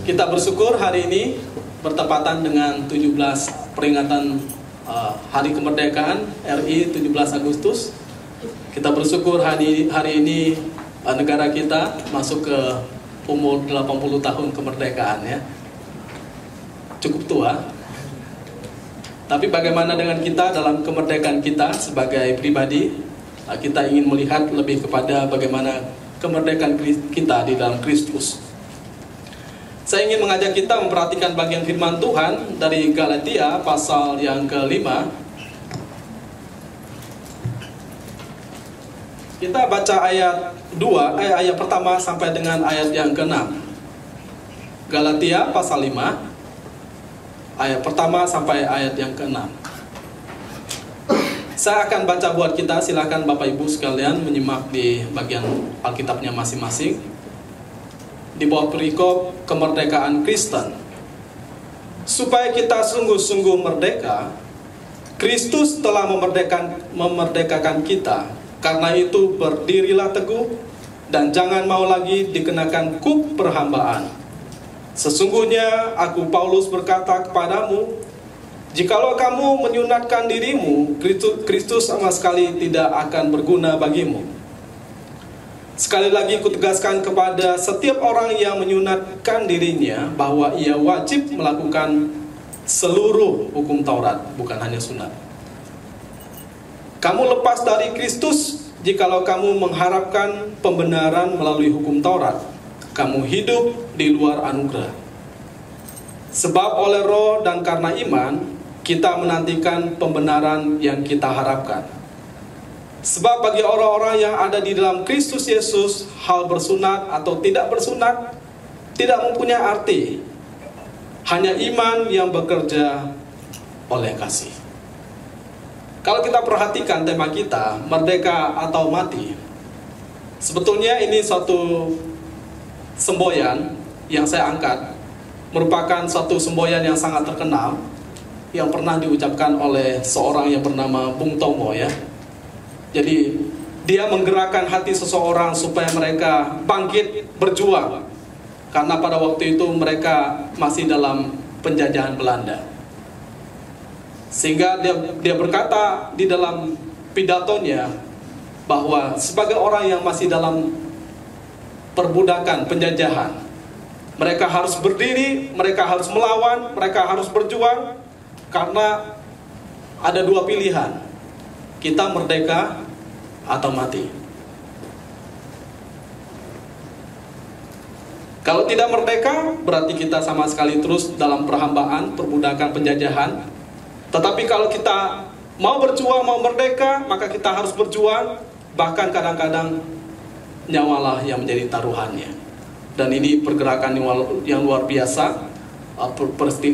Kita bersyukur hari ini bertepatan dengan 17 peringatan Hari Kemerdekaan RI 17 Agustus. Kita bersyukur hari ini negara kita masuk ke umur 80 tahun kemerdekaan ya. Cukup tua. Tapi bagaimana dengan kita dalam kemerdekaan kita sebagai pribadi? Kita ingin melihat lebih kepada bagaimana kemerdekaan kita di dalam Kristus. Saya ingin mengajak kita memperhatikan bagian firman Tuhan dari Galatia pasal yang ke-5. Kita baca ayat 2, ayat pertama sampai dengan ayat yang ke-6. Galatia pasal 5, ayat pertama sampai ayat yang ke-6. Saya akan baca buat kita, silakan Bapak Ibu sekalian menyimak di bagian Alkitabnya masing-masing. Di bawah perikop kemerdekaan Kristen. Supaya kita sungguh-sungguh merdeka, Kristus telah memerdekakan kita. Karena itu berdirilah teguh dan jangan mau lagi dikenakan kuk perhambaan. Sesungguhnya aku Paulus berkata kepadamu, jikalau kamu menyunatkan dirimu, Kristus sama sekali tidak akan berguna bagimu. Sekali lagi kutegaskan kepada setiap orang yang menyunatkan dirinya bahwa ia wajib melakukan seluruh hukum Taurat, bukan hanya sunat. Kamu lepas dari Kristus jikalau kamu mengharapkan pembenaran melalui hukum Taurat. Kamu hidup di luar anugerah. Sebab oleh Roh dan karena iman kita menantikan pembenaran yang kita harapkan. Sebab bagi orang-orang yang ada di dalam Kristus Yesus, hal bersunat atau tidak bersunat tidak mempunyai arti. Hanya iman yang bekerja oleh kasih. Kalau kita perhatikan tema kita, merdeka atau mati, sebetulnya ini suatu semboyan yang saya angkat, merupakan suatu semboyan yang sangat terkenal, yang pernah diucapkan oleh seorang yang bernama Bung Tomo ya. Jadi dia menggerakkan hati seseorang supaya mereka bangkit berjuang. Karena pada waktu itu mereka masih dalam penjajahan Belanda. Sehingga dia berkata di dalam pidatonya bahwa sebagai orang yang masih dalam perbudakan, penjajahan, mereka harus berdiri, mereka harus melawan, mereka harus berjuang. Karena ada dua pilihan, kita merdeka atau mati. Kalau tidak merdeka, berarti kita sama sekali terus dalam perhambaan, perbudakan, penjajahan. Tetapi kalau kita mau berjuang, mau merdeka, maka kita harus berjuang. Bahkan kadang-kadang nyawalah yang menjadi taruhannya. Dan ini pergerakan yang luar biasa.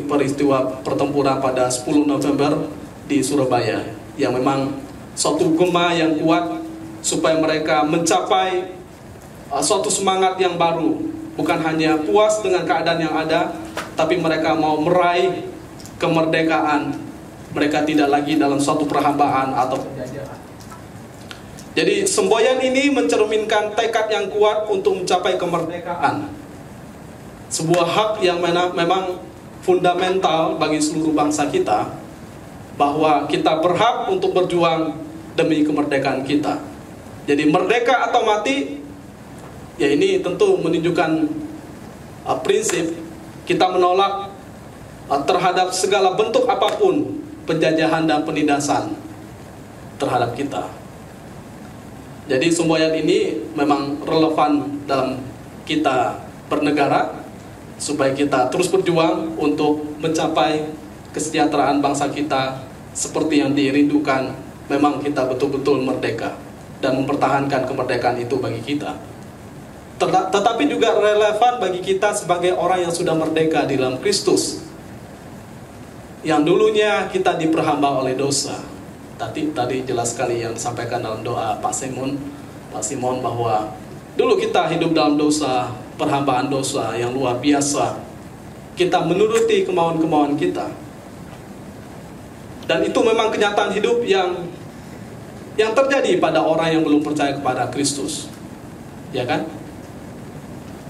Peristiwa pertempuran pada 10 November di Surabaya, yang memang suatu gema yang kuat supaya mereka mencapai suatu semangat yang baru. Bukan hanya puas dengan keadaan yang ada, tapi mereka mau meraih kemerdekaan. Mereka tidak lagi dalam suatu perhambaan atau penjajahan. Jadi semboyan ini mencerminkan tekad yang kuat untuk mencapai kemerdekaan. Sebuah hak yang memang fundamental bagi seluruh bangsa kita, bahwa kita berhak untuk berjuang demi kemerdekaan kita. Jadi merdeka atau mati, ya ini tentu menunjukkan prinsip kita menolak terhadap segala bentuk apapun penjajahan dan penindasan terhadap kita. Jadi semboyan ini memang relevan dalam kita bernegara, supaya kita terus berjuang untuk mencapai kesejahteraan bangsa kita seperti yang dirindukan. Memang kita betul-betul merdeka dan mempertahankan kemerdekaan itu bagi kita. Tetapi juga relevan bagi kita sebagai orang yang sudah merdeka di dalam Kristus, yang dulunya kita diperhamba oleh dosa. Tadi jelas sekali yang disampaikan dalam doa Pak Simon bahwa dulu kita hidup dalam dosa, perhambaan dosa yang luar biasa. Kita menuruti kemauan-kemauan kita. Dan itu memang kenyataan hidup yang terjadi pada orang yang belum percaya kepada Kristus. Ya kan?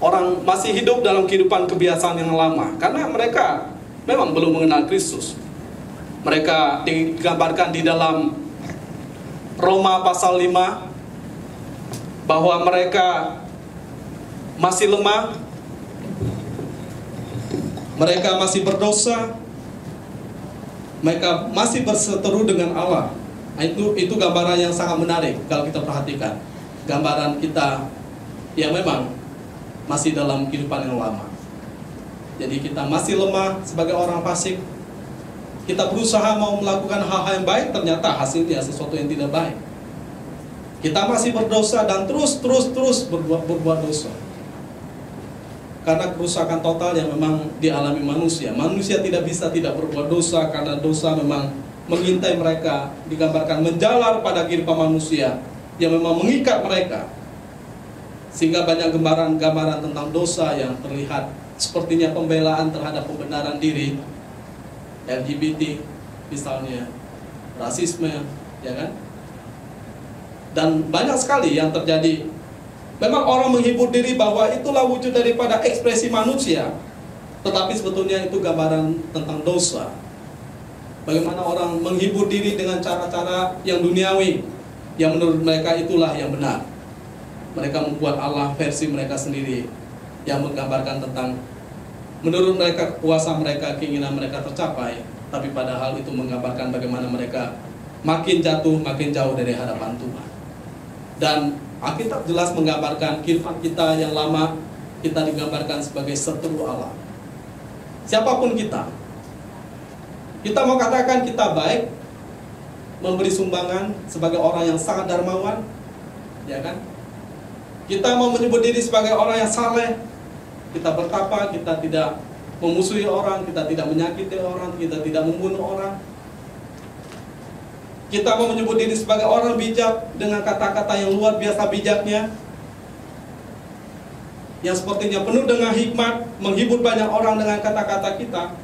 orang masih hidup dalam kehidupan kebiasaan yang lama, karena mereka memang belum mengenal Kristus. Mereka digambarkan di dalam Roma pasal 5 bahwa mereka masih lemah, mereka masih berdosa, mereka masih berseteru dengan Allah. Itu gambaran yang sangat menarik kalau kita perhatikan. Gambaran kita yang memang masih dalam kehidupan yang lama. Jadi kita masih lemah sebagai orang fasik. Kita berusaha mau melakukan hal-hal yang baik, ternyata hasilnya sesuatu yang tidak baik. Kita masih berdosa dan terus berbuat dosa. Karena kerusakan total yang memang dialami manusia. Manusia tidak bisa tidak berbuat dosa, karena dosa memang mengintai mereka, digambarkan menjalar pada kehidupan manusia yang memang mengikat mereka. Sehingga banyak gambaran tentang dosa yang terlihat, sepertinya pembelaan terhadap pembenaran diri, LGBT misalnya, rasisme, ya kan? Dan banyak sekali yang terjadi. Memang orang menghibur diri bahwa itulah wujud daripada ekspresi manusia, tetapi sebetulnya itu gambaran tentang dosa. Bagaimana orang menghibur diri dengan cara-cara yang duniawi, yang menurut mereka itulah yang benar. Mereka membuat Allah versi mereka sendiri, yang menggambarkan tentang menurut mereka kuasa mereka, keinginan mereka tercapai, tapi padahal itu menggambarkan bagaimana mereka makin jatuh, makin jauh dari hadapan Tuhan. Dan Alkitab jelas menggambarkan kehidupan kita yang lama, kita digambarkan sebagai seteru Allah. Siapapun kita mau katakan kita baik, memberi sumbangan sebagai orang yang sangat dermawan, ya kan? Kita mau menyebut diri sebagai orang yang saleh, kita bertapa, kita tidak memusuhi orang, kita tidak menyakiti orang, kita tidak membunuh orang. Kita mau menyebut diri sebagai orang bijak dengan kata-kata yang luar biasa bijaknya, yang sepertinya penuh dengan hikmat, menghibur banyak orang dengan kata-kata kita,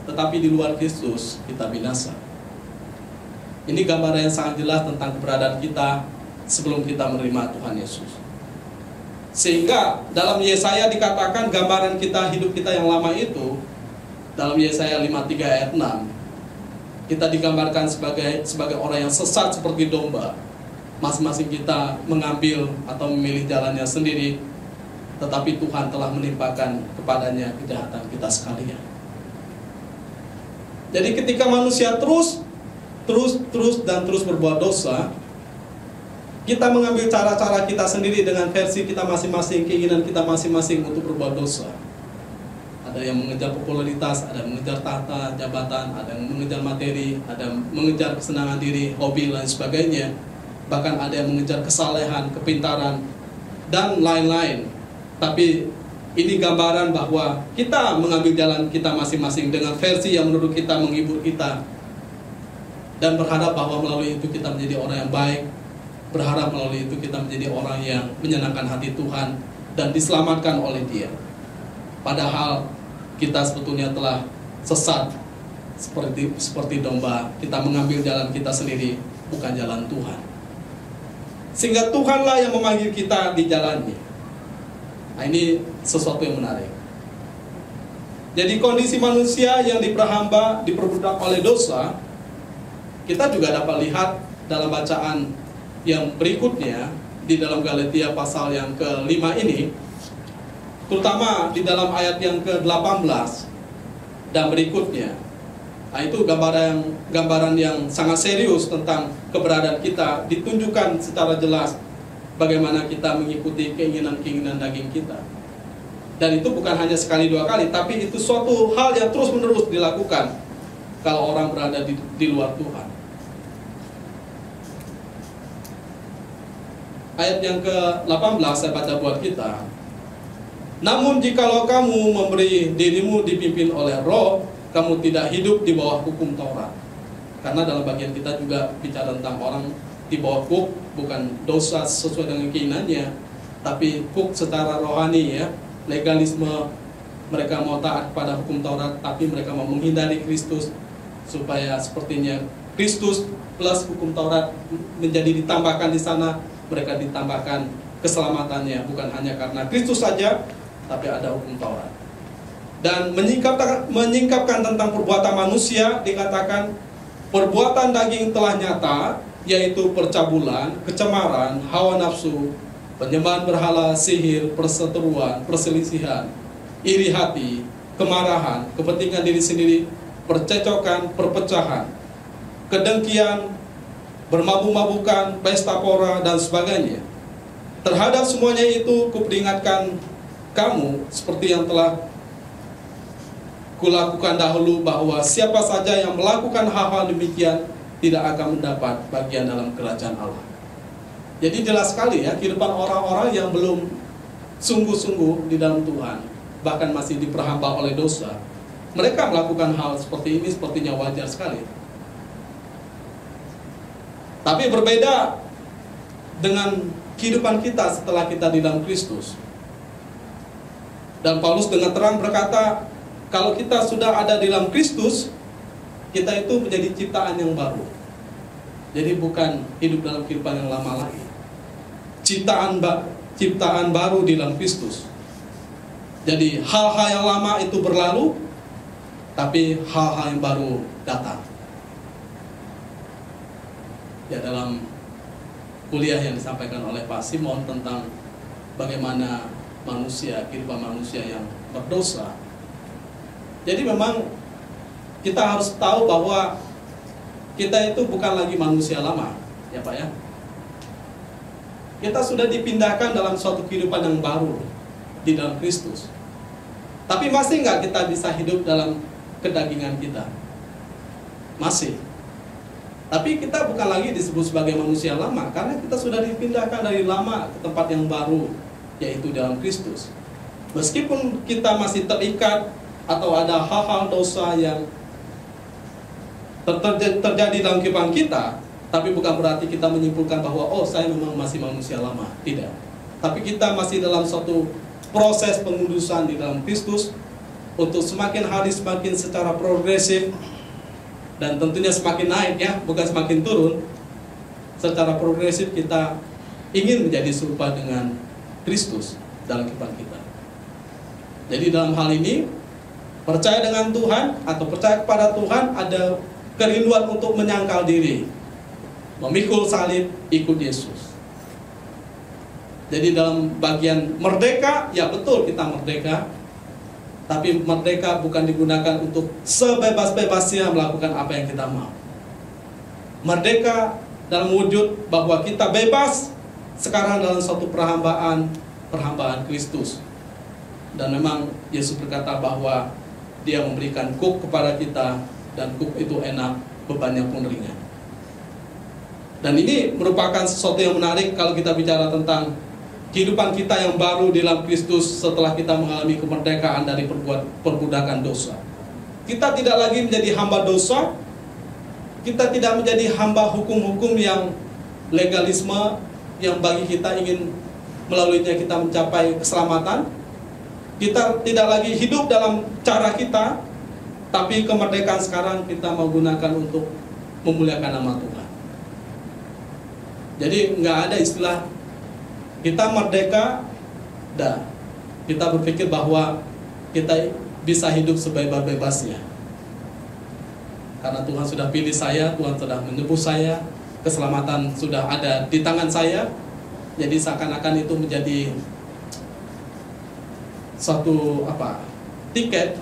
tetapi di luar Kristus kita binasa. Ini gambaran yang sangat jelas tentang keberadaan kita sebelum kita menerima Tuhan Yesus. Sehingga dalam Yesaya dikatakan gambaran kita, hidup kita yang lama itu, dalam Yesaya 53 ayat 6, kita digambarkan sebagai orang yang sesat seperti domba. Masing-masing kita mengambil atau memilih jalannya sendiri, tetapi Tuhan telah menimpakan kepadanya kejahatan kita sekalian. Jadi ketika manusia terus berbuat dosa, kita mengambil cara-cara kita sendiri dengan versi kita masing-masing, keinginan kita masing-masing untuk berbuat dosa. Ada yang mengejar popularitas, ada yang mengejar tahta, jabatan, ada yang mengejar materi, ada yang mengejar kesenangan diri, hobi, dan sebagainya. Bahkan ada yang mengejar kesalehan, kepintaran, dan lain-lain. Tapi ini gambaran bahwa kita mengambil jalan kita masing-masing dengan versi yang menurut kita menghibur kita, dan berharap bahwa melalui itu kita menjadi orang yang baik, berharap melalui itu kita menjadi orang yang menyenangkan hati Tuhan dan diselamatkan oleh Dia. Padahal kita sebetulnya telah sesat seperti domba. Kita mengambil jalan kita sendiri, bukan jalan Tuhan. Sehingga Tuhanlah yang memanggil kita di jalannya. Nah, ini sesuatu yang menarik. Jadi kondisi manusia yang diperhamba, diperbudak oleh dosa, kita juga dapat lihat dalam bacaan yang berikutnya di dalam Galatia pasal yang ke-5 ini, terutama di dalam ayat yang ke-18 dan berikutnya. Nah, itu gambaran yang sangat serius tentang keberadaan kita, ditunjukkan secara jelas bagaimana kita mengikuti keinginan-keinginan daging kita. Dan itu bukan hanya sekali dua kali, tapi itu suatu hal yang terus-menerus dilakukan kalau orang berada di luar Tuhan. Ayat yang ke-18 saya baca buat kita. Namun jikalau kamu memberi dirimu dipimpin oleh Roh, kamu tidak hidup di bawah hukum Taurat. Karena dalam bagian kita juga bicara tentang orang di bawah huk, bukan dosa sesuai dengan keinginannya, tapi huk secara rohani, ya, legalisme. Mereka mau taat pada hukum Taurat, tapi mereka mau menghindari Kristus, supaya sepertinya Kristus plus hukum Taurat menjadi ditambahkan di sana. Mereka ditambahkan keselamatannya, bukan hanya karena Kristus saja, tapi ada hukum Taurat. Dan menyingkapkan tentang perbuatan manusia, dikatakan perbuatan daging telah nyata, yaitu percabulan, kecemaran, hawa nafsu, penyembahan berhala, sihir, perseteruan, perselisihan, iri hati, kemarahan, kepentingan diri sendiri, percecokan, perpecahan, kedengkian, bermabuk-mabukan, pesta pora, dan sebagainya. Terhadap semuanya itu kuperingatkan kamu seperti yang telah kulakukan dahulu, bahwa siapa saja yang melakukan hal-hal demikian tidak akan mendapat bagian dalam kerajaan Allah. Jadi jelas sekali ya, kehidupan orang-orang yang belum sungguh-sungguh di dalam Tuhan, bahkan masih diperhamba oleh dosa, mereka melakukan hal seperti ini sepertinya wajar sekali. Tapi berbeda dengan kehidupan kita setelah kita di dalam Kristus. Dan Paulus dengan terang berkata, kalau kita sudah ada di dalam Kristus, kita itu menjadi ciptaan yang baru. Jadi bukan hidup dalam kehidupan yang lama lagi. Ciptaan baru di dalam Kristus. Jadi hal-hal yang lama itu berlalu, tapi hal-hal yang baru datang. Ya, dalam kuliah yang disampaikan oleh Pak Simon tentang bagaimana manusia, kehidupan manusia yang berdosa. Jadi memang kita harus tahu bahwa kita itu bukan lagi manusia lama, ya Pak ya. Kita sudah dipindahkan dalam suatu kehidupan yang baru di dalam Kristus. Tapi masih nggak kita bisa hidup dalam kedagingan kita? Masih. Tapi kita bukan lagi disebut sebagai manusia lama, karena kita sudah dipindahkan dari lama ke tempat yang baru, yaitu dalam Kristus. Meskipun kita masih terikat atau ada hal-hal dosa yang terjadi dalam kehidupan kita, tapi bukan berarti kita menyimpulkan bahwa oh, saya memang masih manusia lama. Tidak. Tapi kita masih dalam suatu proses pengudusan di dalam Kristus, untuk semakin hari semakin secara progresif, dan tentunya semakin naik ya, bukan semakin turun. Secara progresif kita ingin menjadi serupa dengan Kristus dalam kehidupan kita. Jadi dalam hal ini, percaya dengan Tuhan atau percaya kepada Tuhan ada kerinduan untuk menyangkal diri, memikul salib, ikut Yesus. Jadi dalam bagian merdeka, ya betul kita merdeka, tapi merdeka bukan digunakan untuk sebebas-bebasnya melakukan apa yang kita mau. Merdeka dalam wujud bahwa kita bebas sekarang dalam suatu perhambaan Kristus. Dan memang Yesus berkata bahwa Dia memberikan kuk kepada kita, dan kuk itu enak, bebannya pun ringan. Dan ini merupakan sesuatu yang menarik kalau kita bicara tentang kehidupan kita yang baru di dalam Kristus setelah kita mengalami kemerdekaan dari perbudakan dosa. Kita tidak lagi menjadi hamba dosa, kita tidak menjadi hamba hukum-hukum yang legalisme, yang bagi kita ingin melaluinya kita mencapai keselamatan. Kita tidak lagi hidup dalam cara kita, tapi kemerdekaan sekarang kita menggunakan untuk memuliakan nama Tuhan. Jadi nggak ada istilah kita merdeka, dah kita berpikir bahwa kita bisa hidup sebebas-bebasnya. Karena Tuhan sudah pilih saya, Tuhan sudah menebus saya, keselamatan sudah ada di tangan saya. Jadi seakan-akan itu menjadi satu tiket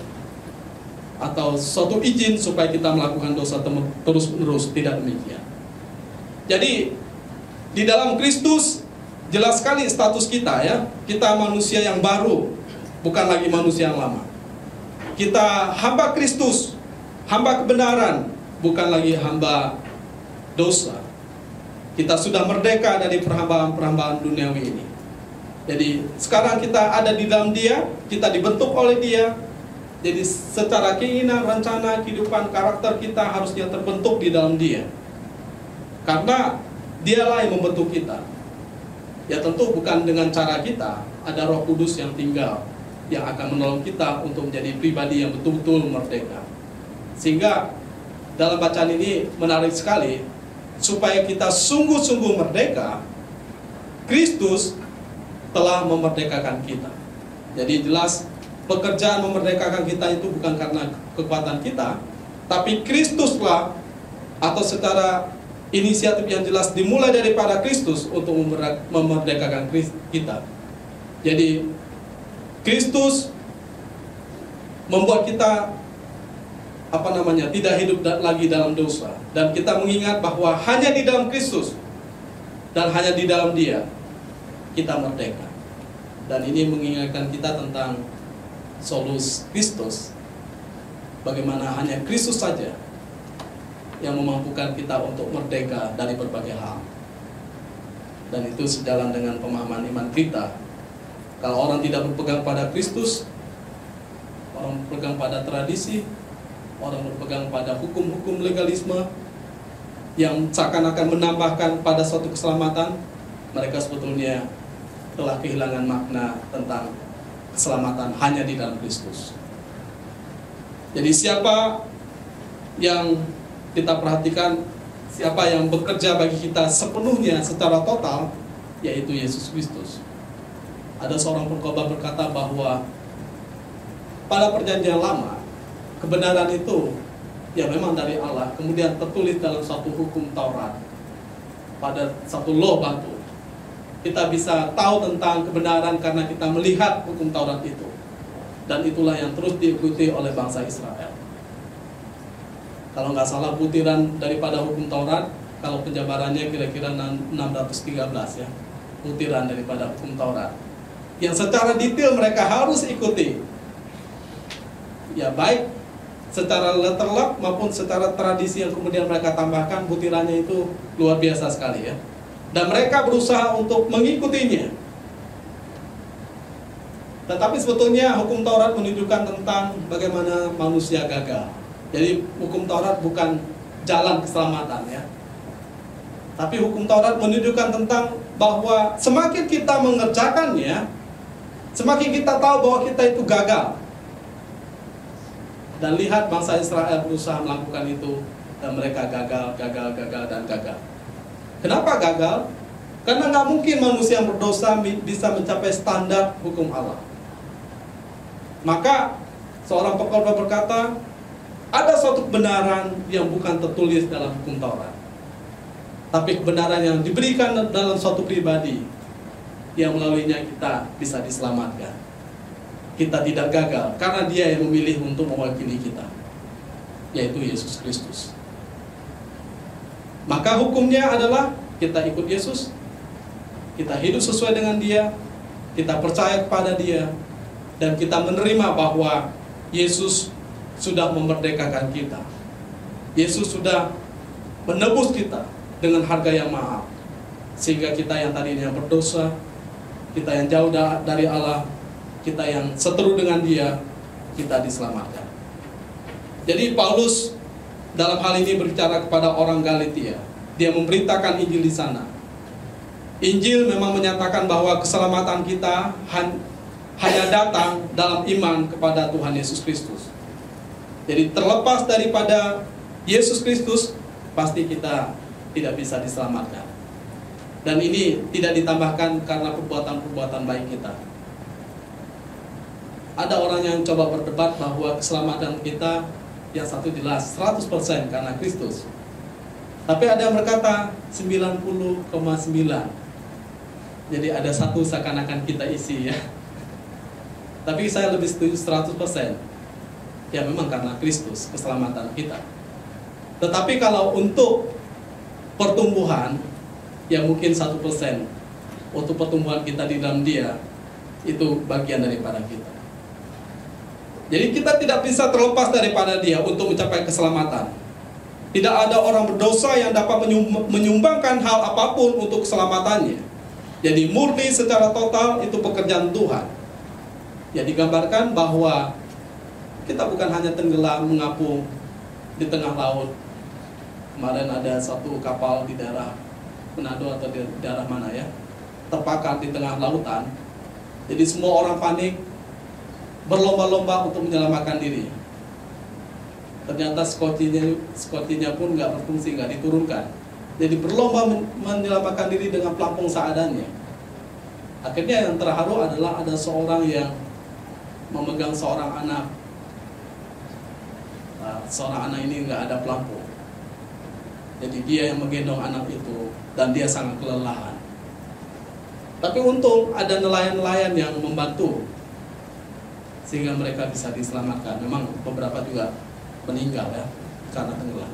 atau suatu izin supaya kita melakukan dosa terus-menerus. Tidak demikian. Jadi di dalam Kristus jelas sekali status kita ya. Kita manusia yang baru, bukan lagi manusia yang lama. Kita hamba Kristus, hamba kebenaran, bukan lagi hamba dosa. Kita sudah merdeka dari perhambaan duniawi ini. Jadi sekarang kita ada di dalam Dia, kita dibentuk oleh Dia. Jadi secara keinginan, rencana, kehidupan, karakter kita harusnya terbentuk di dalam Dia. Karena Dialah yang membentuk kita. Ya tentu bukan dengan cara kita, ada Roh Kudus yang tinggal, yang akan menolong kita untuk menjadi pribadi yang betul-betul merdeka. Sehingga dalam bacaan ini menarik sekali, supaya kita sungguh-sungguh merdeka, Kristus telah memerdekakan kita. Jadi jelas pekerjaan memerdekakan kita itu bukan karena kekuatan kita, tapi Kristuslah, atau secara inisiatif yang jelas dimulai daripada Kristus untuk memerdekakan kita. Jadi Kristus membuat kita tidak hidup lagi dalam dosa, dan kita mengingat bahwa hanya di dalam Kristus dan hanya di dalam Dia kita merdeka. Dan ini mengingatkan kita tentang solus Kristus, bagaimana hanya Kristus saja yang memampukan kita untuk merdeka dari berbagai hal. Dan itu sejalan dengan pemahaman iman kita. Kalau orang tidak berpegang pada Kristus, orang berpegang pada tradisi, orang berpegang pada hukum-hukum legalisme yang seakan-akan menambahkan pada suatu keselamatan, mereka sebetulnya telah kehilangan makna tentang keselamatan hanya di dalam Kristus. Jadi siapa yang kita perhatikan, siapa yang bekerja bagi kita sepenuhnya secara total, yaitu Yesus Kristus. Ada seorang pengkhotbah berkata bahwa pada perjanjian lama, kebenaran itu ya memang dari Allah, kemudian tertulis dalam satu hukum Taurat, pada satu law batu. Kita bisa tahu tentang kebenaran karena kita melihat hukum Taurat itu. Dan itulah yang terus diikuti oleh bangsa Israel. Kalau nggak salah butiran daripada hukum Taurat, kalau penjabarannya kira-kira 613 ya, butiran daripada hukum Taurat, yang secara detail mereka harus ikuti. Ya baik secara letterlock maupun secara tradisi yang kemudian mereka tambahkan, butirannya itu luar biasa sekali ya. Dan mereka berusaha untuk mengikutinya. Tetapi sebetulnya hukum Taurat menunjukkan tentang bagaimana manusia gagal. Jadi hukum Taurat bukan jalan keselamatan ya. Tapi hukum Taurat menunjukkan tentang bahwa semakin kita mengerjakannya, semakin kita tahu bahwa kita itu gagal. Dan lihat bangsa Israel berusaha melakukan itu, dan mereka gagal. Kenapa gagal? Karena nggak mungkin manusia yang berdosa bisa mencapai standar hukum Allah. Maka seorang pengkhotbah berkata, ada suatu kebenaran yang bukan tertulis dalam hukum Taurat, tapi kebenaran yang diberikan dalam suatu pribadi, yang melaluinya kita bisa diselamatkan. Kita tidak gagal karena Dia yang memilih untuk mewakili kita, yaitu Yesus Kristus. Maka hukumnya adalah kita ikut Yesus, kita hidup sesuai dengan Dia, kita percaya kepada Dia, dan kita menerima bahwa Yesus sudah memerdekakan kita. Yesus sudah menebus kita dengan harga yang mahal, sehingga kita yang tadinya berdosa, kita yang jauh dari Allah, kita yang seteru dengan Dia, kita diselamatkan. Jadi Paulus dalam hal ini berbicara kepada orang Galatia. Dia memberitakan Injil di sana. Injil memang menyatakan bahwa keselamatan kita hanya datang dalam iman kepada Tuhan Yesus Kristus. Jadi terlepas daripada Yesus Kristus, pasti kita tidak bisa diselamatkan. Dan ini tidak ditambahkan karena perbuatan-perbuatan baik kita. Ada orang yang coba berdebat bahwa keselamatan kita yang satu jelas 100% karena Kristus. Tapi ada yang berkata 90,9. Jadi ada satu seakan-akan kita isi ya. Tapi saya lebih setuju 100%. Ya memang karena Kristus keselamatan kita. Tetapi kalau untuk pertumbuhan, ya mungkin 1%. Untuk pertumbuhan kita di dalam Dia, itu bagian daripada kita. Jadi kita tidak bisa terlepas daripada Dia untuk mencapai keselamatan. Tidak ada orang berdosa yang dapat menyumbangkan hal apapun untuk keselamatannya. Jadi murni secara total itu pekerjaan Tuhan. Ya digambarkan bahwa kita bukan hanya tenggelam mengapung di tengah laut. Kemarin ada satu kapal di daerah Manado atau di daerah mana ya, terpakar di tengah lautan. Jadi semua orang panik, berlomba-lomba untuk menyelamatkan diri. Ternyata skotinya pun nggak berfungsi, nggak diturunkan. Jadi berlomba menyelamatkan diri dengan pelampung seadanya. Akhirnya yang terharu adalah ada seorang yang memegang seorang anak. Nah, seorang anak ini nggak ada pelampung. Jadi dia yang menggendong anak itu dan dia sangat kelelahan. Tapi untung ada nelayan-nelayan yang membantu sehingga mereka bisa diselamatkan. Memang beberapa juga meninggal ya karena tenggelam.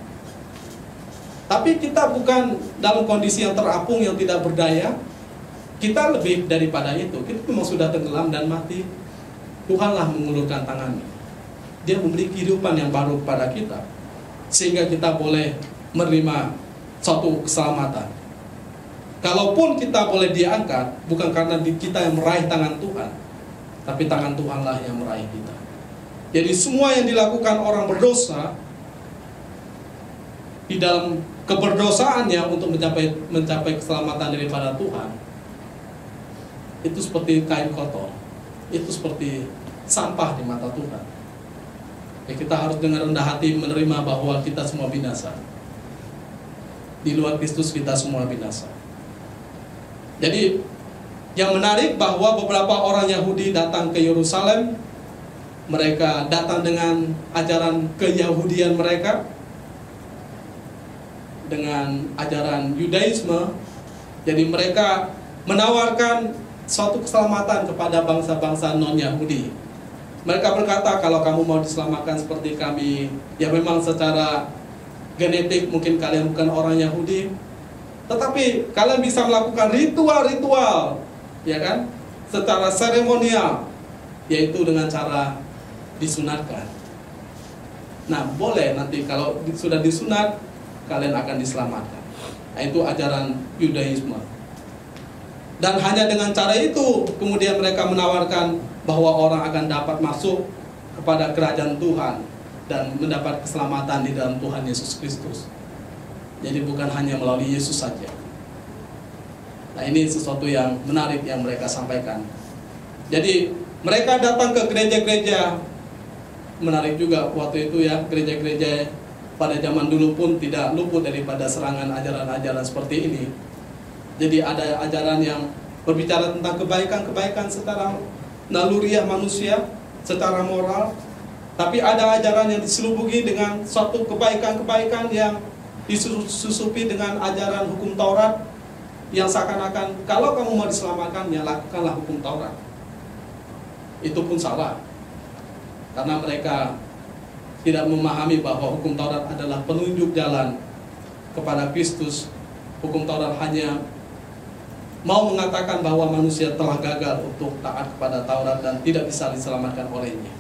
Tapi kita bukan dalam kondisi yang terapung, yang tidak berdaya. Kita lebih daripada itu. Kita memang sudah tenggelam dan mati. Tuhanlah mengulurkan tangannya. Dia memberi kehidupan yang baru kepada kita, sehingga kita boleh menerima suatu keselamatan. Kalaupun kita boleh diangkat, bukan karena kita yang meraih tangan Tuhan, tapi tangan Tuhanlah yang meraih kita. Jadi semua yang dilakukan orang berdosa di dalam keberdosaannya untuk mencapai keselamatan daripada Tuhan, itu seperti kain kotor, itu seperti sampah di mata Tuhan. Ya, kita harus dengan rendah hati menerima bahwa kita semua binasa. Di luar Kristus kita semua binasa. Jadi yang menarik bahwa beberapa orang Yahudi datang ke Yerusalem. Mereka datang dengan ajaran keyahudian mereka, dengan ajaran Yudaisme. Jadi mereka menawarkan suatu keselamatan kepada bangsa-bangsa non-Yahudi. Mereka berkata, kalau kamu mau diselamatkan seperti kami, ya memang secara genetik mungkin kalian bukan orang Yahudi, tetapi kalian bisa melakukan ritual-ritual, ya kan, secara seremonial, yaitu dengan cara disunatkan. Nah, boleh nanti kalau sudah disunat, kalian akan diselamatkan. Nah, itu ajaran Yudaisme. Dan hanya dengan cara itu kemudian mereka menawarkan bahwa orang akan dapat masuk kepada kerajaan Tuhan dan mendapat keselamatan di dalam Tuhan Yesus Kristus. Jadi bukan hanya melalui Yesus saja. Nah, ini sesuatu yang menarik yang mereka sampaikan. Jadi mereka datang ke gereja-gereja. Menarik juga waktu itu ya, gereja-gereja pada zaman dulu pun tidak luput daripada serangan ajaran-ajaran seperti ini. Jadi ada ajaran yang berbicara tentang kebaikan-kebaikan secara naluriah manusia, secara moral. Tapi ada ajaran yang diselubungi dengan suatu kebaikan-kebaikan yang disusupi dengan ajaran hukum Taurat, yang seakan-akan kalau kamu mau diselamatkan, ya lakukanlah hukum Taurat. Itu pun salah. Karena mereka tidak memahami bahwa hukum Taurat adalah penunjuk jalan kepada Kristus. Hukum Taurat hanya mau mengatakan bahwa manusia telah gagal untuk taat kepada Taurat dan tidak bisa diselamatkan olehnya.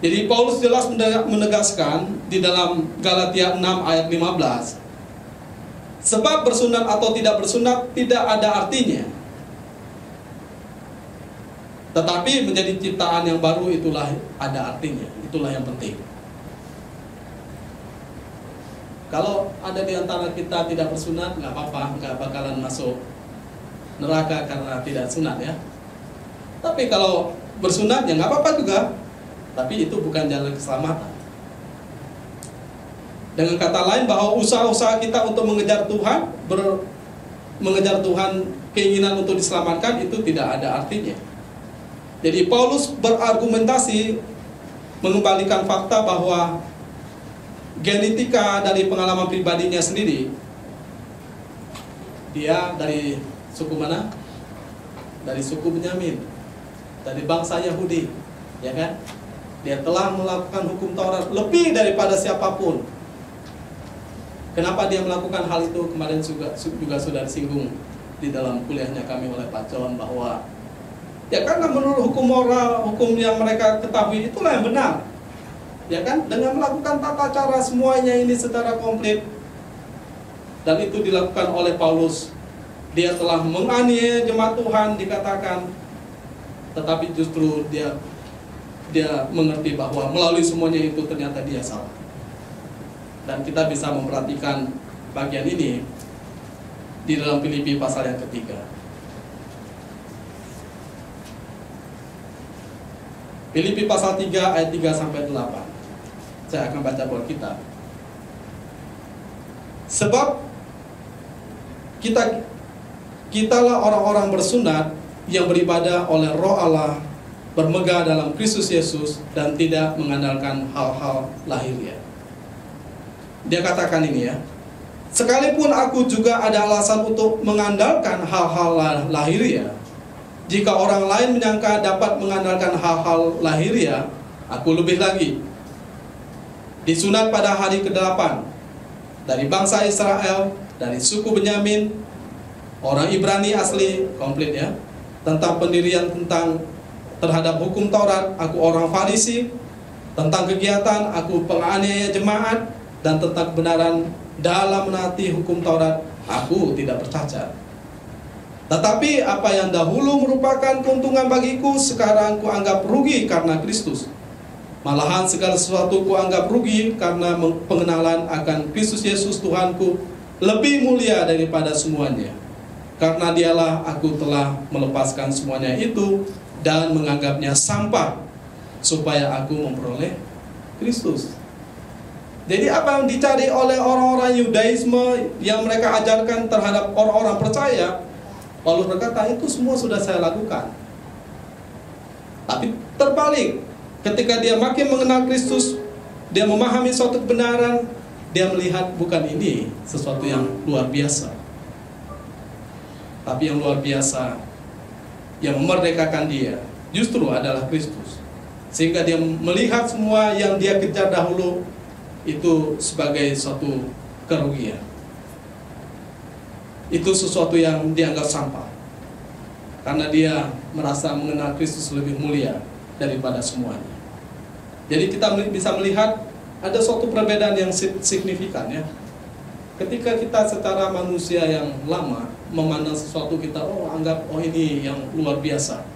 Jadi Paulus jelas menegaskan di dalam Galatia 6 ayat 15, sebab bersunat atau tidak bersunat tidak ada artinya, tetapi menjadi ciptaan yang baru itulah ada artinya, itulah yang penting. Kalau ada di antara kita tidak bersunat, nggak apa-apa, nggak bakalan masuk neraka karena tidak sunat ya. Tapi kalau bersunat ya nggak apa-apa juga, tapi itu bukan jalan keselamatan. Dengan kata lain bahwa usaha-usaha kita untuk mengejar Tuhan, mengejar Tuhan, keinginan untuk diselamatkan itu tidak ada artinya. Jadi Paulus berargumentasi mengembalikan fakta bahwa genetika dari pengalaman pribadinya sendiri, dia dari suku mana? Dari suku Benyamin, dari bangsa Yahudi, ya kan? Dia telah melakukan hukum Taurat lebih daripada siapapun. Kenapa dia melakukan hal itu? Kemarin juga sudah disinggung di dalam kuliahnya kami oleh Pak John bahwa ya karena menurut hukum moral, hukum yang mereka ketahui itulah yang benar. Ya kan? Dengan melakukan tata cara semuanya ini secara komplit. Dan itu dilakukan oleh Paulus. Dia telah menganiaya jemaat Tuhan dikatakan. Tetapi justru dia mengerti bahwa melalui semuanya itu ternyata dia salah. Dan kita bisa memperhatikan bagian ini di dalam Filipi pasal yang ketiga. Filipi pasal 3 ayat 3 sampai 8. Saya akan baca buat kita. Sebab kita Kitalah orang-orang bersunat yang beribadah oleh Roh Allah, bermegah dalam Kristus Yesus, dan tidak mengandalkan hal-hal lahiriah. Dia katakan ini ya, sekalipun aku juga ada alasan untuk mengandalkan hal-hal lahiriah, jika orang lain menyangka dapat mengandalkan hal-hal lahiriah, aku lebih lagi. Disunat pada hari ke-8 dari bangsa Israel, dari suku Benyamin, orang Ibrani asli, komplit ya, tentang pendirian terhadap hukum Taurat, aku orang Farisi, tentang kegiatan, aku penganiaya jemaat, dan tentang kebenaran dalam menaati hukum Taurat, aku tidak bercacat. Tetapi apa yang dahulu merupakan keuntungan bagiku, sekarang kuanggap rugi karena Kristus. Malahan segala sesuatu kuanggap rugi karena pengenalan akan Kristus Yesus Tuhanku lebih mulia daripada semuanya. Karena dialah aku telah melepaskan semuanya itu dan menganggapnya sampah, supaya aku memperoleh Kristus. Jadi apa yang dicari oleh orang-orang Yudaisme yang mereka ajarkan terhadap orang-orang percaya, Paulus berkata, itu semua sudah saya lakukan. Tapi terbalik, ketika dia makin mengenal Kristus, dia memahami suatu kebenaran, dia melihat bukan ini sesuatu yang luar biasa, tapi yang luar biasa, yang memerdekakan dia, justru adalah Kristus. Sehingga dia melihat semua yang dia kejar dahulu itu sebagai suatu kerugian. Itu sesuatu yang dianggap sampah, karena dia merasa mengenal Kristus lebih mulia daripada semuanya. Jadi kita bisa melihat ada suatu perbedaan yang signifikan ya. Ketika kita secara manusia yang lama memandang sesuatu, kita anggap ini yang luar biasa.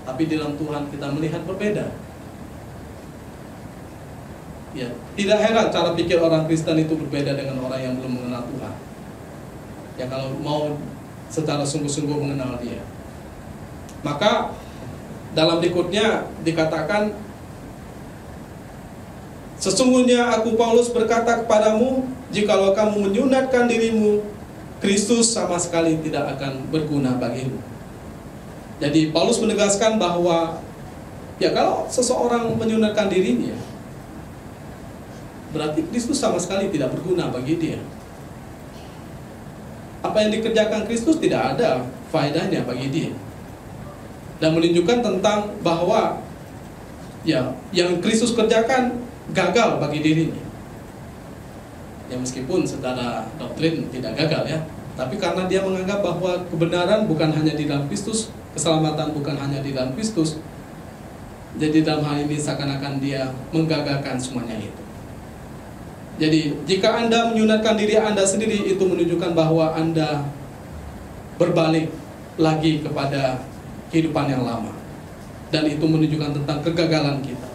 Tapi di dalam Tuhan kita melihat berbeda. Ya, tidak heran cara pikir orang Kristen itu berbeda dengan orang yang belum mengenal Tuhan. Ya, kalau mau secara sungguh-sungguh mengenal Dia. Maka dalam berikutnya dikatakan, sesungguhnya aku Paulus berkata kepadamu, jikalau kamu menyunatkan dirimu, Kristus sama sekali tidak akan berguna bagimu. Jadi Paulus menegaskan bahwa ya kalau seseorang menyunatkan dirinya, berarti Kristus sama sekali tidak berguna bagi dia. Apa yang dikerjakan Kristus tidak ada faedahnya bagi dia. Dan menunjukkan tentang bahwa ya yang Kristus kerjakan gagal bagi dirinya. Ya meskipun secara doktrin tidak gagal ya, tapi karena dia menganggap bahwa kebenaran bukan hanya di dalam Kristus, keselamatan bukan hanya di dalam Kristus, jadi dalam hal ini seakan-akan dia menggagalkan semuanya itu. Jadi jika Anda menyunatkan diri Anda sendiri, itu menunjukkan bahwa Anda berbalik lagi kepada kehidupan yang lama, dan itu menunjukkan tentang kegagalan kita.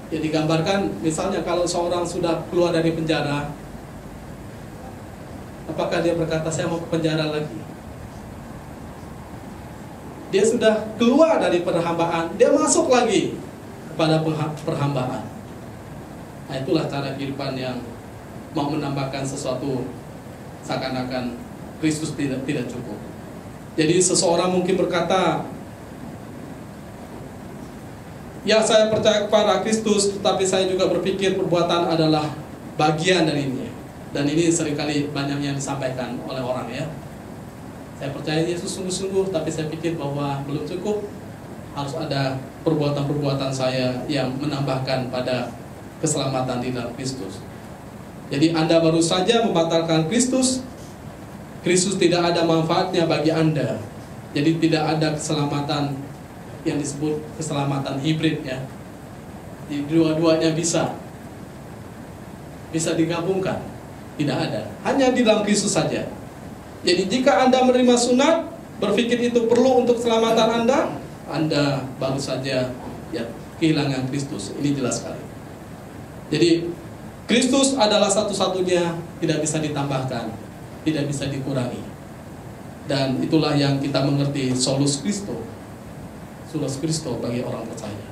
Ya digambarkan misalnya kalau seorang sudah keluar dari penjara, apakah dia berkata saya mau ke penjara lagi? Dia sudah keluar dari perhambaan, dia masuk lagi kepada perhambaan. Nah, itulah cara kehidupan yang mau menambahkan sesuatu seakan-akan Kristus tidak cukup. Jadi seseorang mungkin berkata, ya saya percaya kepada Kristus, tetapi saya juga berpikir perbuatan adalah bagian darinya. Dan ini seringkali banyak yang disampaikan oleh orang ya. Saya percaya Yesus sungguh-sungguh, tapi saya pikir bahwa belum cukup. Harus ada perbuatan-perbuatan saya yang menambahkan pada keselamatan di dalam Kristus. Jadi Anda baru saja membatalkan Kristus, Kristus tidak ada manfaatnya bagi Anda. Jadi tidak ada keselamatan yang disebut keselamatan hibrid ya. Di dua-duanya bisa digabungkan. Tidak ada, hanya di dalam Kristus saja. Jadi jika Anda menerima sunat, berpikir itu perlu untuk keselamatan Anda baru saja ya kehilangan Kristus. Ini jelas sekali. Jadi Kristus adalah satu-satunya, tidak bisa ditambahkan, tidak bisa dikurangi. Dan itulah yang kita mengerti solus Christo bagi orang percaya.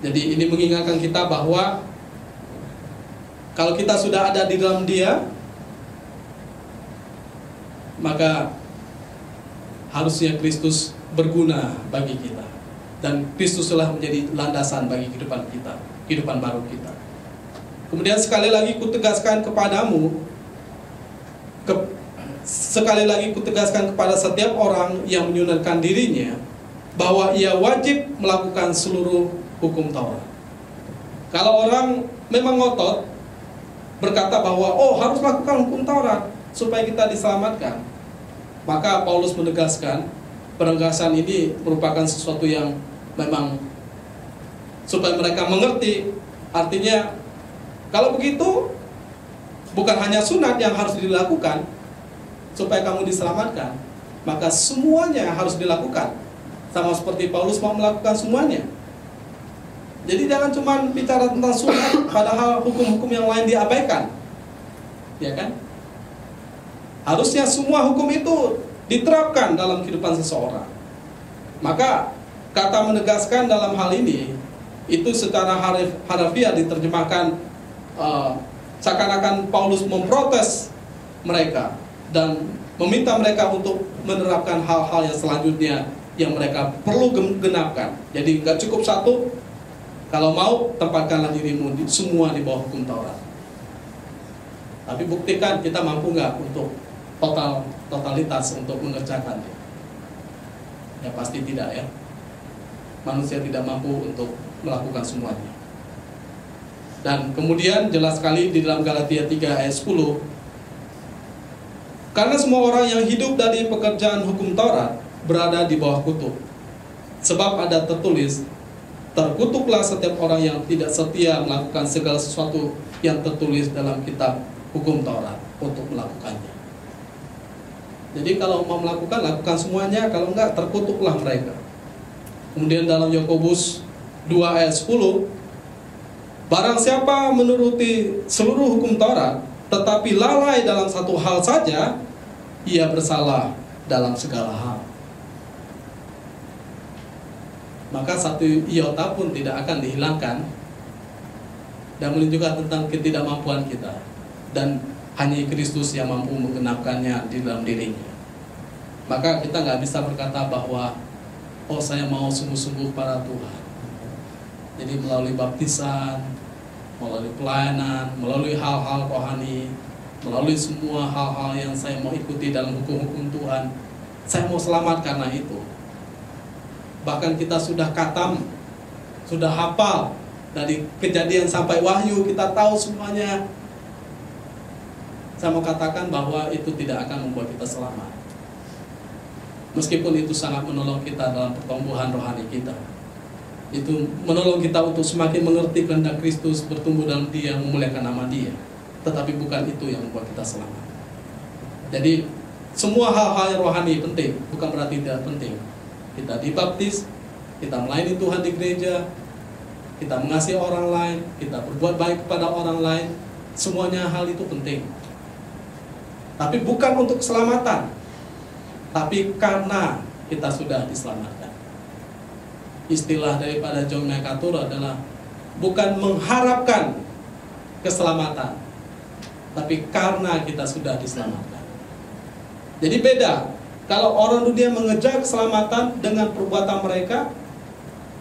Jadi ini mengingatkan kita bahwa kalau kita sudah ada di dalam Dia, maka harusnya Kristus berguna bagi kita, dan Kristus telah menjadi landasan bagi kehidupan kita, kehidupan baru kita. Kemudian sekali lagi kutegaskan kepadamu, sekali lagi kutegaskan kepada setiap orang yang menyunatkan dirinya, bahwa ia wajib melakukan seluruh hukum Taurat. Kalau orang memang ngotot berkata bahwa harus lakukan hukum Taurat supaya kita diselamatkan, maka Paulus menegaskan penegasan ini merupakan sesuatu yang memang supaya mereka mengerti. Artinya kalau begitu bukan hanya sunat yang harus dilakukan supaya kamu diselamatkan, maka semuanya harus dilakukan. Sama seperti Paulus mau melakukan semuanya. Jadi jangan cuma bicara tentang sunat padahal hukum-hukum yang lain diabaikan. Ya kan? Harusnya semua hukum itu diterapkan dalam kehidupan seseorang. Maka kata menegaskan dalam hal ini itu secara harafiah diterjemahkan seakan-akan Paulus memprotes mereka dan meminta mereka untuk menerapkan hal-hal yang selanjutnya yang mereka perlu genapkan. Jadi nggak cukup satu, kalau mau tempatkanlah dirimu semua di bawah hukum Taurat. Tapi buktikan kita mampu nggak untuk totalitas untuk mengerjakannya. Ya pasti tidak ya. Manusia tidak mampu untuk melakukan semuanya. Dan kemudian jelas sekali di dalam Galatia 3 ayat 10, karena semua orang yang hidup dari pekerjaan hukum Taurat berada di bawah kutuk. Sebab ada tertulis, terkutuklah setiap orang yang tidak setia melakukan segala sesuatu yang tertulis dalam kitab hukum Taurat untuk melakukannya. Jadi kalau mau melakukan, lakukan semuanya. Kalau enggak, terkutuklah mereka. Kemudian dalam Yakobus 2 ayat 10, barang siapa menuruti seluruh hukum Taurat tetapi lalai dalam satu hal saja, ia bersalah dalam segala hal. Maka satu iota pun tidak akan dihilangkan, dan menunjukkan tentang ketidakmampuan kita, dan hanya Kristus yang mampu menggenapkannya di dalam dirinya. Maka kita nggak bisa berkata bahwa saya mau sungguh-sungguh pada Tuhan. Jadi melalui baptisan, melalui pelayanan, melalui hal-hal rohani, melalui semua hal-hal yang saya mau ikuti dalam hukum-hukum Tuhan, saya mau selamat karena itu. Bahkan kita sudah khatam, sudah hafal dari Kejadian sampai Wahyu, kita tahu semuanya. Saya mau katakan bahwa itu tidak akan membuat kita selamat. Meskipun itu sangat menolong kita dalam pertumbuhan rohani kita. Itu menolong kita untuk semakin mengerti kehendak Kristus, bertumbuh dalam Dia, memuliakan nama Dia. Tetapi bukan itu yang membuat kita selamat. Jadi semua hal-hal yang rohani penting, bukan berarti tidak penting. Kita dibaptis, kita melayani Tuhan di gereja, kita mengasihi orang lain, kita berbuat baik kepada orang lain. Semuanya hal itu penting. Tapi bukan untuk keselamatan, tapi karena kita sudah diselamatkan. Istilah daripada John MacArthur adalah bukan mengharapkan keselamatan, tapi karena kita sudah diselamatkan. Jadi beda. Kalau orang dunia mengejar keselamatan dengan perbuatan mereka,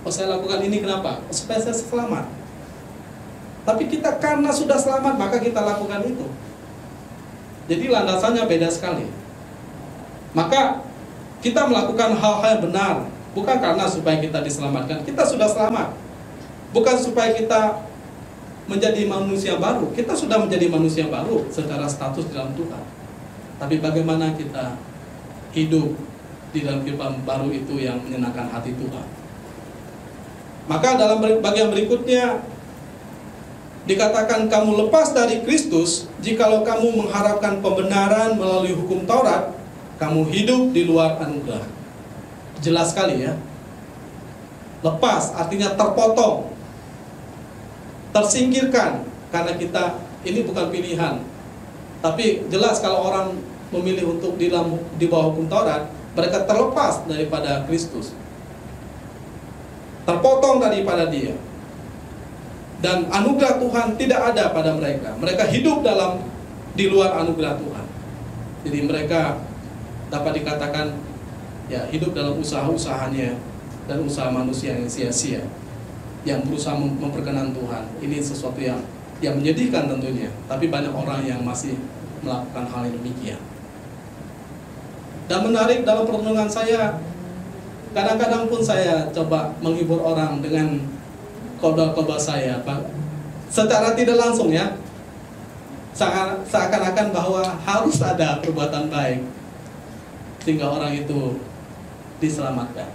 saya lakukan ini kenapa? Supaya saya selamat. Tapi kita karena sudah selamat, maka kita lakukan itu. Jadi landasannya beda sekali. Maka kita melakukan hal-hal yang benar, bukan karena supaya kita diselamatkan. Kita sudah selamat. Bukan supaya kita menjadi manusia baru. Kita sudah menjadi manusia baru secara status dalam Tuhan. Tapi bagaimana kita hidup di dalam kehidupan baru itu yang menyenangkan hati Tuhan. Maka dalam bagian berikutnya dikatakan kamu lepas dari Kristus jikalau kamu mengharapkan pembenaran melalui hukum Taurat, kamu hidup di luar anugerah. Jelas sekali ya. Lepas artinya terpotong, tersingkirkan, karena kita ini bukan pilihan. Tapi jelas kalau orang memilih untuk di bawah hukum Taurat, mereka terlepas daripada Kristus, terpotong daripada Dia, dan anugerah Tuhan tidak ada pada mereka. Mereka hidup di luar anugerah Tuhan. Jadi mereka dapat dikatakan ya hidup dalam usaha-usahanya dan usaha manusia yang sia-sia, yang berusaha memperkenan Tuhan. Ini sesuatu yang menyedihkan tentunya, tapi banyak orang yang masih melakukan hal yang demikian. Dan menarik dalam perundungan saya, kadang-kadang pun saya coba menghibur orang dengan khotbah saya, secara tidak langsung ya, seakan-akan bahwa harus ada perbuatan baik sehingga orang itu diselamatkan.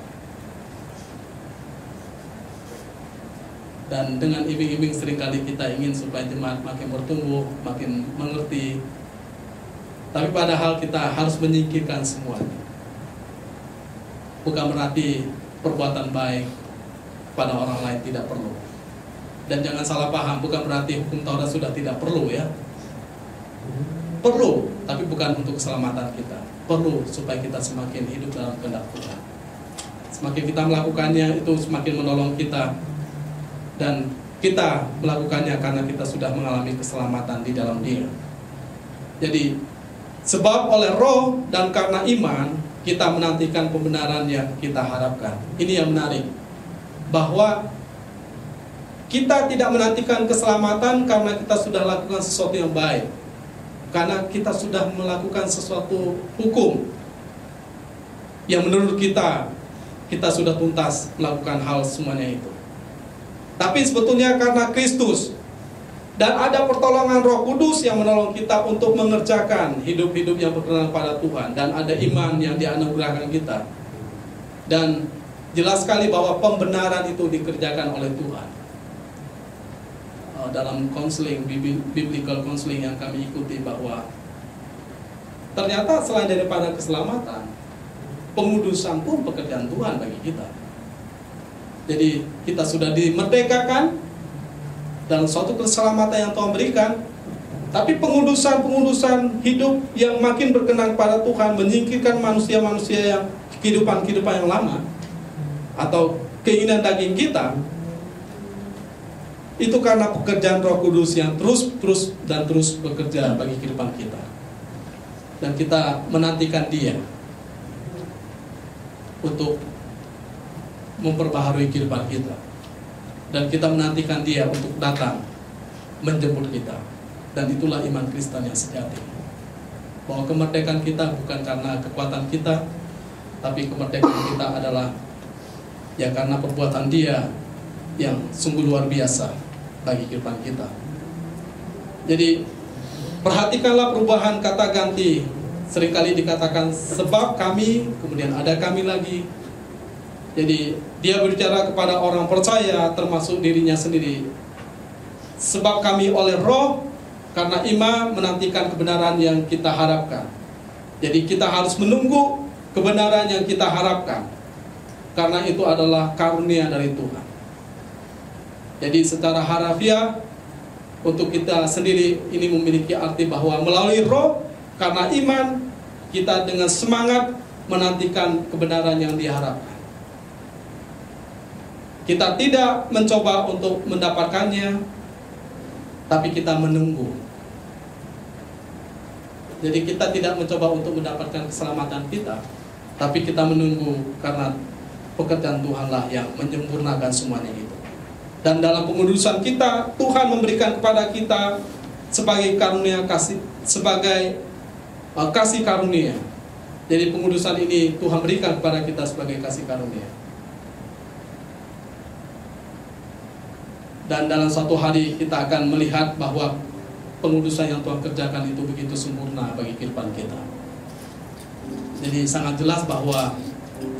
Dan dengan iming-iming seringkali kita ingin supaya jemaat makin bertumbuh, makin mengerti. Tapi padahal kita harus menyingkirkan semuanya. Bukan berarti perbuatan baik pada orang lain tidak perlu. Dan jangan salah paham, bukan berarti hukum Taurat sudah tidak perlu ya. Perlu, tapi bukan untuk keselamatan kita. Perlu supaya kita semakin hidup dalam kehendak Tuhan. Semakin kita melakukannya, itu semakin menolong kita. Dan kita melakukannya karena kita sudah mengalami keselamatan di dalam Dia. Jadi, sebab oleh roh dan karena iman, kita menantikan kebenaran yang kita harapkan. Ini yang menarik, bahwa kita tidak menantikan keselamatan karena kita sudah lakukan sesuatu yang baik, karena kita sudah melakukan sesuatu hukum yang menurut kita sudah tuntas melakukan hal semuanya itu. Tapi sebetulnya karena Kristus dan ada pertolongan Roh Kudus yang menolong kita untuk mengerjakan hidup-hidup yang berkenan pada Tuhan, dan ada iman yang dianugerahkan kita. Dan jelas sekali bahwa pembenaran itu dikerjakan oleh Tuhan. Dalam counseling, biblical counseling yang kami ikuti, bahwa ternyata selain daripada keselamatan, pengudusan pun pekerjaan Tuhan bagi kita. Jadi kita sudah dimerdekakan dalam suatu keselamatan yang Tuhan berikan, tapi pengudusan hidup yang makin berkenan pada Tuhan, menyingkirkan manusia-manusia yang kehidupan yang lama atau keinginan daging kita, itu karena pekerjaan Roh Kudus yang terus bekerja bagi kehidupan kita. Dan kita menantikan Dia untuk memperbaharui kehidupan kita. Dan kita menantikan Dia untuk datang menjemput kita. Dan itulah iman Kristen yang sejati, bahwa kemerdekaan kita bukan karena kekuatan kita, tapi kemerdekaan kita adalah ya karena perbuatan Dia yang sungguh luar biasa bagi kehidupan kita. Jadi perhatikanlah perubahan kata ganti. Seringkali dikatakan sebab kami, kemudian ada kami lagi. Jadi Dia berbicara kepada orang percaya, termasuk dirinya sendiri. Sebab kami oleh roh, karena iman menantikan kebenaran yang kita harapkan. Jadi kita harus menunggu kebenaran yang kita harapkan, karena itu adalah karunia dari Tuhan. Jadi secara harafiah, untuk kita sendiri ini memiliki arti bahwa melalui roh, karena iman, kita dengan semangat menantikan kebenaran yang diharapkan. Kita tidak mencoba untuk mendapatkannya, tapi kita menunggu. Jadi kita tidak mencoba untuk mendapatkan keselamatan kita, tapi kita menunggu karena pekerjaan Tuhanlah yang menyempurnakan semuanya itu. Dan dalam pengudusan kita, Tuhan memberikan kepada kita sebagai karunia kasih, sebagai kasih karunia. Jadi pengudusan ini Tuhan berikan kepada kita sebagai kasih karunia. Dan dalam suatu hari kita akan melihat bahwa pengudusan yang Tuhan kerjakan itu begitu sempurna bagi kehidupan kita. Jadi sangat jelas bahwa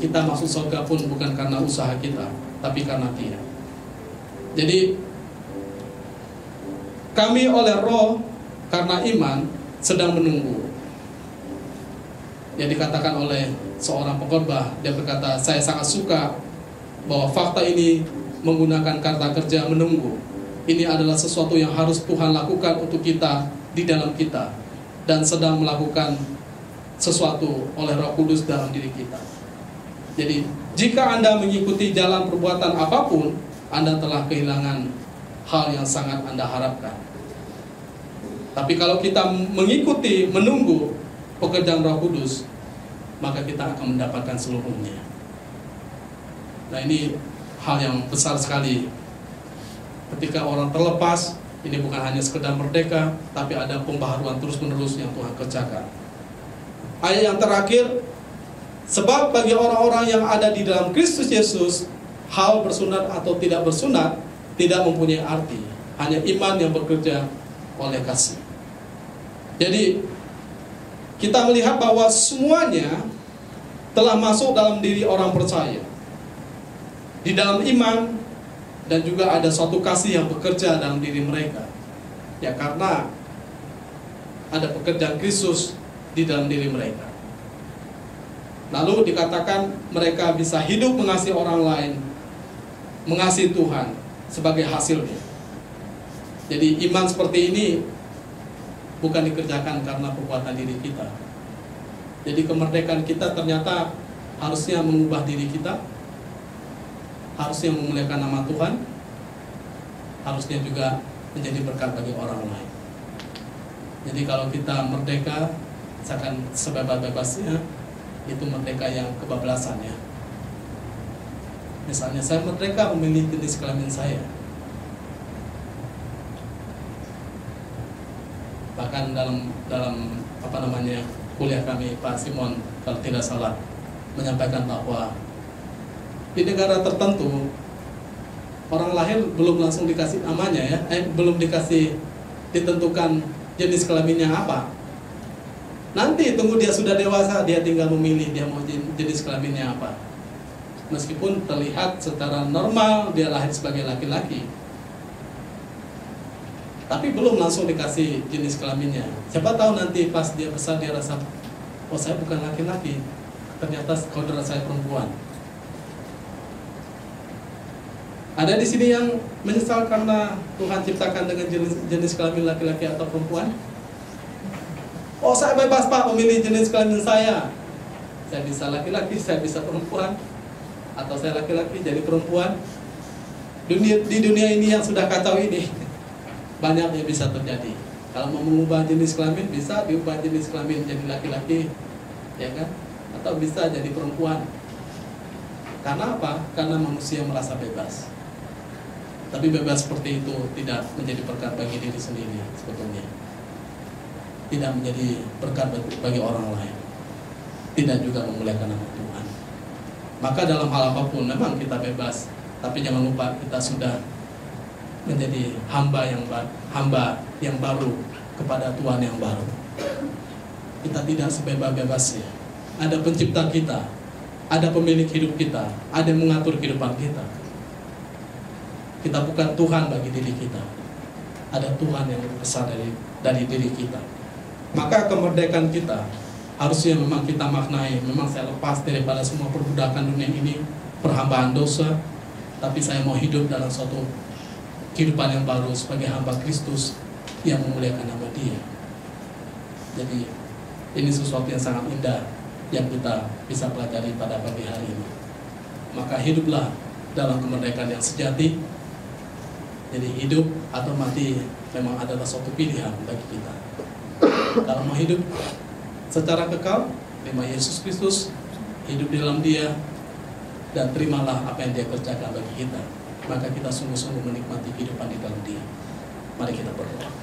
kita masuk surga pun bukan karena usaha kita, tapi karena Dia. Jadi kami oleh roh karena iman sedang menunggu. Yang dikatakan oleh seorang pengkhotbah, dia berkata, saya sangat suka bahwa fakta ini menggunakan kata kerja menunggu. Ini adalah sesuatu yang harus Tuhan lakukan untuk kita, di dalam kita, dan sedang melakukan sesuatu oleh Roh Kudus dalam diri kita. Jadi jika Anda mengikuti jalan perbuatan apapun, Anda telah kehilangan hal yang sangat Anda harapkan. Tapi kalau kita mengikuti, menunggu pekerjaan Roh Kudus, maka kita akan mendapatkan seluruhnya. Nah, ini hal yang besar sekali. Ketika orang terlepas, ini bukan hanya sekedar merdeka, tapi ada pembaharuan terus-menerus yang Tuhan kerjakan. Ayat yang terakhir, sebab bagi orang-orang yang ada di dalam Kristus Yesus, hal bersunat atau tidak bersunat tidak mempunyai arti, hanya iman yang bekerja oleh kasih. Jadi kita melihat bahwa semuanya telah masuk dalam diri orang percaya, di dalam iman, dan juga ada suatu kasih yang bekerja dalam diri mereka. Ya, karena ada pekerjaan Kristus di dalam diri mereka. Lalu dikatakan mereka bisa hidup mengasihi orang lain, mengasihi Tuhan sebagai hasilnya. Jadi iman seperti ini bukan dikerjakan karena perbuatan diri kita. Jadi kemerdekaan kita ternyata harusnya mengubah diri kita, harusnya memuliakan nama Tuhan, harusnya juga menjadi berkat bagi orang lain. Jadi kalau kita merdeka, misalkan sebebas-bebasnya, itu merdeka yang kebablasan ya. Misalnya saya merdeka memilih jenis kelamin saya. Bahkan dalam kuliah kami, Pak Simon kalau tidak salah menyampaikan bahwa di negara tertentu orang lahir belum langsung dikasih namanya ya, belum ditentukan jenis kelaminnya apa. Nanti tunggu dia sudah dewasa, dia tinggal memilih dia mau jenis kelaminnya apa. Meskipun terlihat secara normal dia lahir sebagai laki-laki, tapi belum langsung dikasih jenis kelaminnya. Siapa tahu nanti pas dia besar dia rasa, oh saya bukan laki-laki, ternyata kodrat saya perempuan. Ada di sini yang menyesal karena Tuhan ciptakan dengan jenis kelamin laki-laki atau perempuan? Oh saya bebas Pak memilih jenis kelamin saya. Saya bisa laki-laki, saya bisa perempuan, atau saya laki-laki jadi perempuan. Di dunia ini yang sudah kacau ini, banyak yang bisa terjadi. Kalau mau mengubah jenis kelamin, bisa diubah jenis kelamin jadi laki-laki, ya kan? Atau bisa jadi perempuan. Karena apa? Karena manusia merasa bebas. Tapi bebas seperti itu tidak menjadi berkat bagi diri sendiri sebetulnya. Tidak menjadi berkat bagi orang lain. Tidak juga memuliakan nama Tuhan. Maka dalam hal apapun memang kita bebas, tapi jangan lupa kita sudah menjadi hamba yang baru kepada Tuhan yang baru. Kita tidak sebebas-bebasnya. Ada pencipta kita, ada pemilik hidup kita, ada yang mengatur kehidupan kita. Kita bukan Tuhan bagi diri kita. Ada Tuhan yang lebih besar dari diri kita. Maka kemerdekaan kita harusnya memang kita maknai, memang saya lepas daripada semua perbudakan dunia ini, perhambaan dosa, tapi saya mau hidup dalam suatu kehidupan yang baru sebagai hamba Kristus yang memuliakan nama Dia. Jadi ini sesuatu yang sangat indah yang kita bisa pelajari pada pagi hari ini. Maka hiduplah dalam kemerdekaan yang sejati. Jadi hidup atau mati memang adalah suatu pilihan bagi kita. Kalau mau hidup secara kekal, terima Yesus Kristus, hidup di dalam Dia, dan terimalah apa yang Dia kerjakan bagi kita. Maka kita sungguh-sungguh menikmati kehidupan di dalam Dia. Mari kita berdoa.